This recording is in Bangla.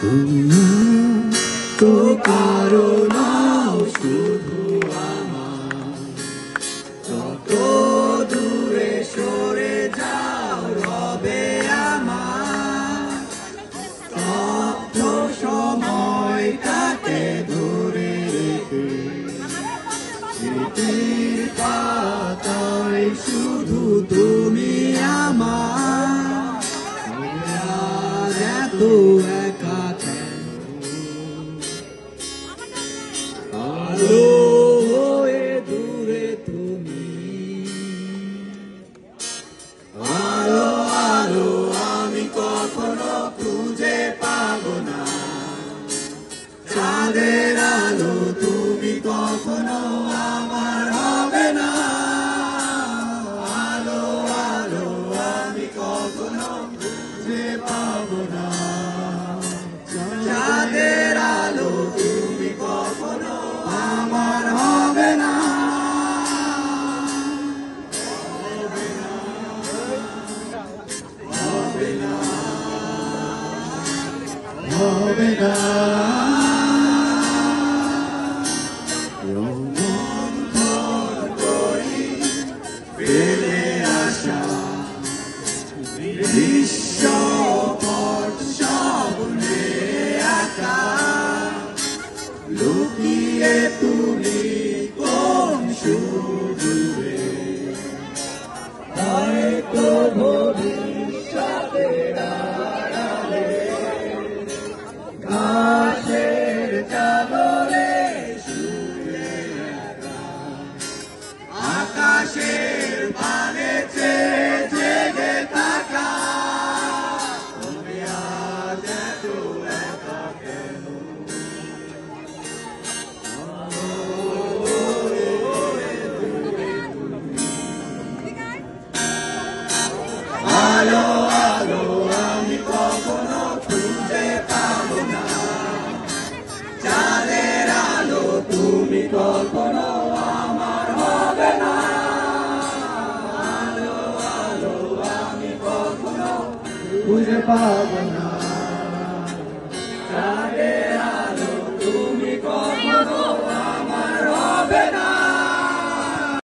তুমি তো কারো নাও শুধু আমার, যত দূরে সরে যাও রবে আমার, স্তব্ধ সময়টাকে ধরে রেখে স্মৃতির পাতায় শুধু তুমি আমার। আর এত একা কেন, আলো হয়ে দূরে তুমি, আলো আলো আমি কখনো খুঁজে পাবো না, চাঁদের আলো তুমি কখনো আমার হবে না। আলো আলো আমি কখনো খুঁজে পাবো না, চাঁদের আলো তুমি কখনো আমার হবে না। হবে না, হবে না। ফেলে আসা বিশ্ব স্বপ্নে আঁকা, লুকিয়ে তুমি কোন সুদূরে, হয়তো ভবিষ্যতের আড়ালে ঘাসের চাদরে শুয়ে একা, আকাশের পানে চেয়ে জেগে থাকা। তুমি আজ এত একা কেন, আলো আলো আমি কখনো খুঁজে পাবো না, চাঁদের আলো তুমি কখনো আমার হবে না। আলো আলো আমি কখনো খুঁজে পাবো না।